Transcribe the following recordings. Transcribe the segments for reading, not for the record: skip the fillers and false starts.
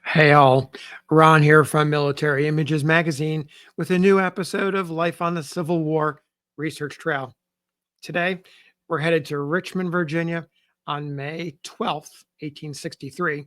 Hey all, Ron here from Military Images Magazine with a new episode of Life on the Civil War Research Trail. Today, we're headed to Richmond, Virginia on May 12th, 1863,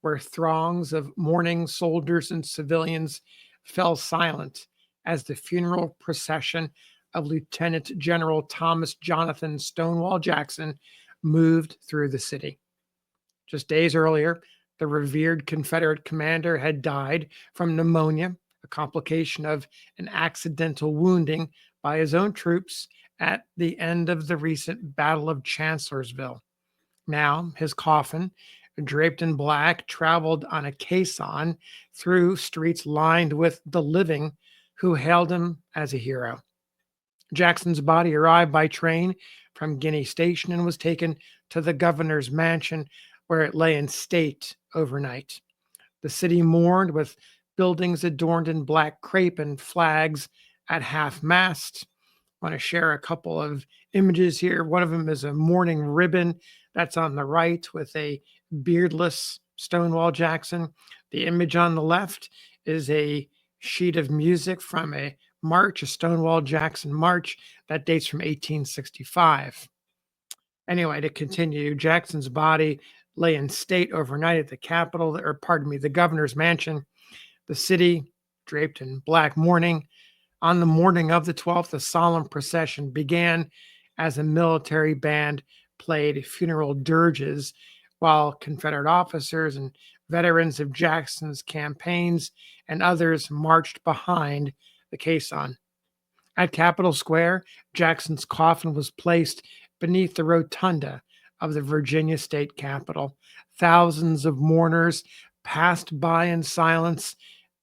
where throngs of mourning soldiers and civilians fell silent as the funeral procession of Lieutenant General Thomas Jonathan Stonewall Jackson moved through the city. Just days earlier, the revered Confederate commander had died from pneumonia, a complication of an accidental wounding by his own troops at the end of the recent Battle of Chancellorsville. Now, his coffin, draped in black, traveled on a caisson through streets lined with the living who hailed him as a hero. Jackson's body arrived by train from Guinea Station and was taken to the governor's mansion where it lay in state overnight. The city mourned with buildings adorned in black crepe and flags at half mast. I want to share a couple of images here. One of them is a mourning ribbon that's on the right with a beardless Stonewall Jackson. The image on the left is a sheet of music from a march, a Stonewall Jackson march that dates from 1865. Anyway, to continue, Jackson's body lay in state overnight at the Capitol, or pardon me, the governor's mansion. The city, draped in black mourning. On the morning of the 12th, a solemn procession began as a military band played funeral dirges while Confederate officers and veterans of Jackson's campaigns and others marched behind the caisson. At Capitol Square, Jackson's coffin was placed beneath the rotunda of the Virginia State Capitol. Thousands of mourners passed by in silence,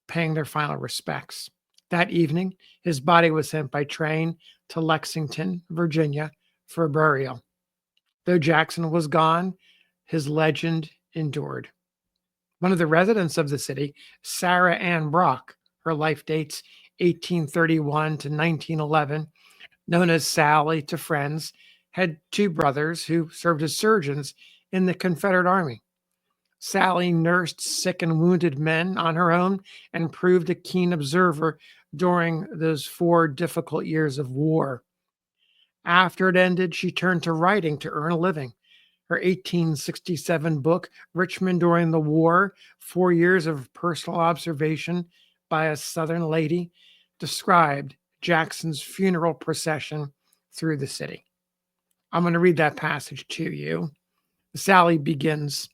paying their final respects. That evening, his body was sent by train to Lexington, Virginia, for burial. Though Jackson was gone, his legend endured. One of the residents of the city, Sallie Ann Brock, her life dates 1831 to 1911, known as Sally to friends, had two brothers who served as surgeons in the Confederate Army. Sally nursed sick and wounded men on her own and proved a keen observer during those 4 difficult years of war. After it ended, she turned to writing to earn a living. Her 1867 book, Richmond During the War 4 Years of Personal Observation by a Southern Lady, described Jackson's funeral procession through the city. I'm going to read that passage to you. Sally begins.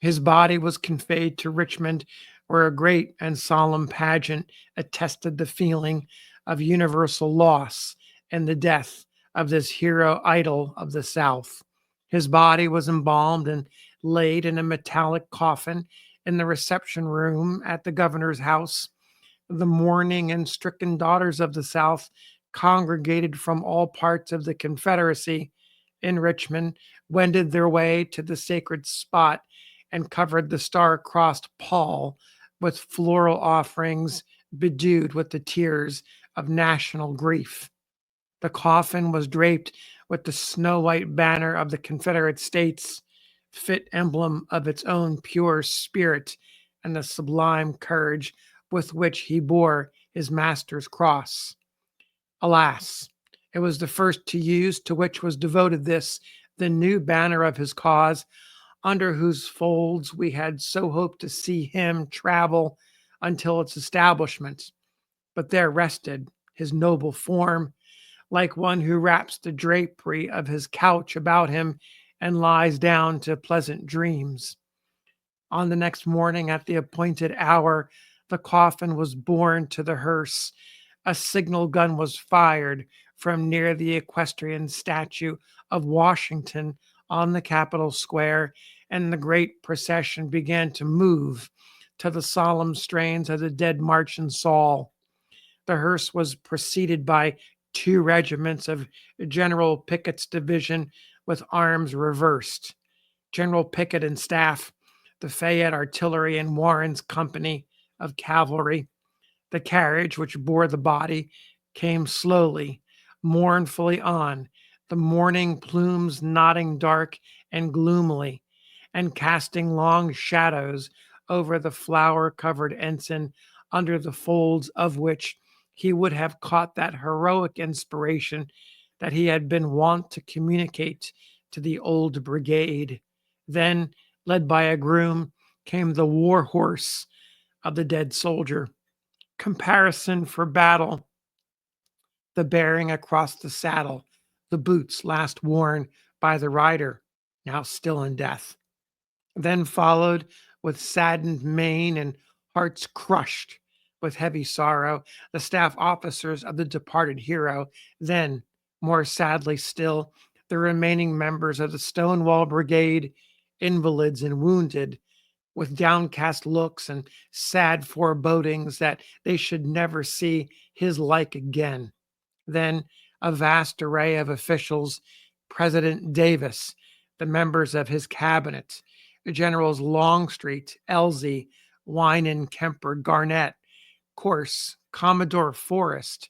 His body was conveyed to Richmond, where a great and solemn pageant attested the feeling of universal loss and the death of this hero idol of the South. His body was embalmed and laid in a metallic coffin in the reception room at the governor's house. The mourning and stricken daughters of the South congregated from all parts of the Confederacy in Richmond, wended their way to the sacred spot and covered the star-crossed pall with floral offerings bedewed with the tears of national grief. The coffin was draped with the snow-white banner of the Confederate States, fit emblem of its own pure spirit and the sublime courage with which he bore his master's cross. Alas, it was the first to use to which was devoted this, the new banner of his cause, under whose folds we had so hoped to see him travel until its establishment. But there rested his noble form, like one who wraps the drapery of his couch about him and lies down to pleasant dreams. On the next morning, at the appointed hour, the coffin was borne to the hearse. A signal gun was fired from near the equestrian statue of Washington on the Capitol Square, and the great procession began to move to the solemn strains of the Dead March in Saul. The hearse was preceded by 2 regiments of General Pickett's division with arms reversed. General Pickett and staff, the Fayette Artillery, and Warren's company of cavalry. The carriage which bore the body came slowly, mournfully on, the mourning plumes nodding dark and gloomily, and casting long shadows over the flower-covered ensign, under the folds of which he would have caught that heroic inspiration that he had been wont to communicate to the old brigade. Then, led by a groom, came the war horse of the dead soldier. Comparison for battle, the bearing across the saddle, the boots last worn by the rider, now still in death. Then followed, with saddened mien and hearts crushed with heavy sorrow, the staff officers of the departed hero. Then, more sadly still, the remaining members of the Stonewall Brigade, invalids and wounded, with downcast looks and sad forebodings that they should never see his like again. Then a vast array of officials, President Davis, the members of his cabinet, Generals Longstreet, Elzey, Winan, Kemper, Garnett, Corse, Commodore Forrest,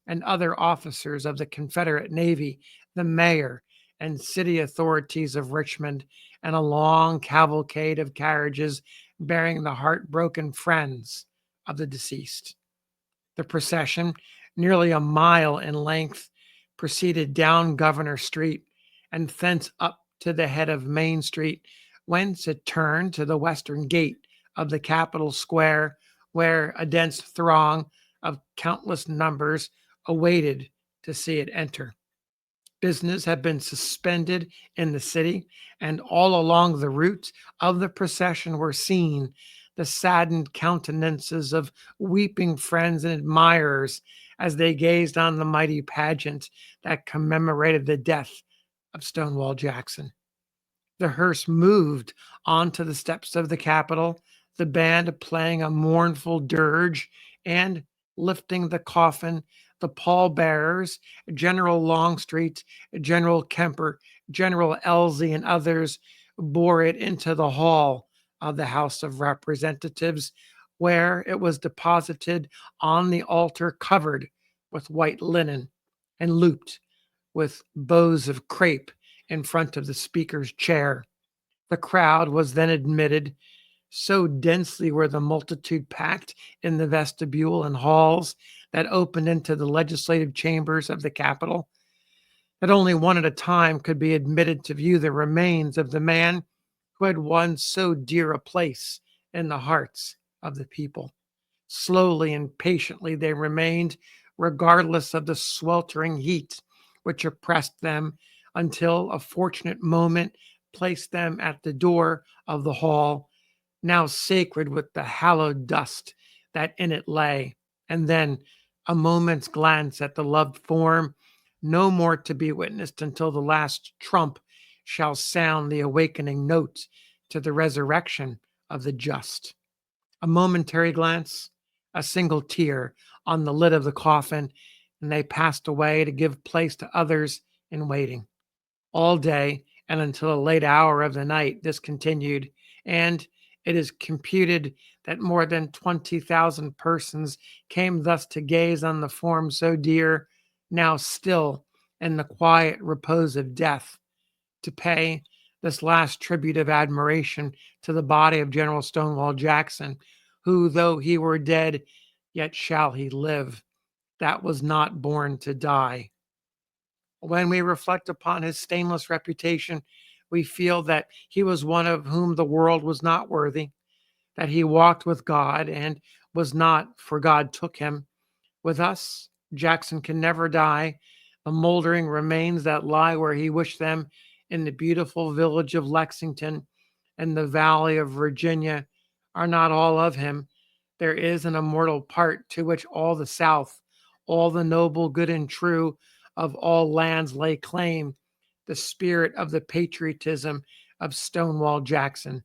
and other officers of the Confederate Navy, the mayor and city authorities of Richmond, and a long cavalcade of carriages bearing the heartbroken friends of the deceased. The procession, nearly a mile in length, proceeded down Governor Street and thence up to the head of Main Street, whence it turned to the western gate of the Capitol Square, where a dense throng of countless numbers awaited to see it enter. Business had been suspended in the city, and all along the route of the procession were seen the saddened countenances of weeping friends and admirers as they gazed on the mighty pageant that commemorated the death of Stonewall Jackson. The hearse moved onto the steps of the Capitol, the band playing a mournful dirge, and lifting the coffin, the pallbearers, General Longstreet, General Kemper, General Elzey, and others, bore it into the hall of the House of Representatives, where it was deposited on the altar covered with white linen and looped with bows of crape in front of the Speaker's chair. The crowd was then admitted. So densely were the multitude packed in the vestibule and halls that opened into the legislative chambers of the Capitol that only one at a time could be admitted to view the remains of the man who had won so dear a place in the hearts of the people. Slowly and patiently they remained, regardless of the sweltering heat which oppressed them, until a fortunate moment placed them at the door of the hall, now sacred with the hallowed dust that in it lay. And then a moment's glance at the loved form, no more to be witnessed until the last trump shall sound the awakening note to the resurrection of the just. A momentary glance, a single tear on the lid of the coffin, and they passed away to give place to others in waiting. All day and until a late hour of the night, this continued, and it is computed that more than 20,000 persons came thus to gaze on the form so dear, now still in the quiet repose of death, to pay this last tribute of admiration to the body of General Stonewall Jackson, who, though he were dead, yet shall he live, that was not born to die. When we reflect upon his stainless reputation, we feel that he was one of whom the world was not worthy, that he walked with God and was not, for God took him. With us, Jackson can never die. The moldering remains that lie where he wished them, in the beautiful village of Lexington and the valley of Virginia, are not all of him. There is an immortal part to which all the South, all the noble, good, and true of all lands lay claim, the spirit of the patriotism of Stonewall Jackson,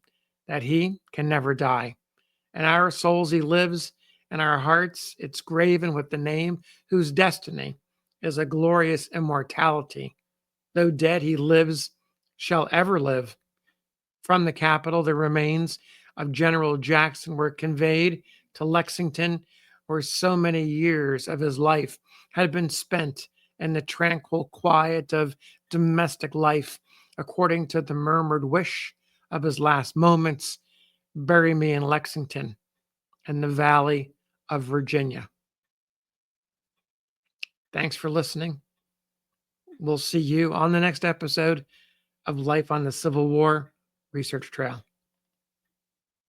that he can never die. In our souls he lives, in our hearts it's graven with the name whose destiny is a glorious immortality. Though dead, he lives, shall ever live. From the Capitol, the remains of General Jackson were conveyed to Lexington, where so many years of his life had been spent in the tranquil quiet of domestic life, according to the murmured wish of his last moments. Bury me in Lexington and the Valley of Virginia. Thanks for listening. We'll see you on the next episode of Life on the Civil War Research Trail.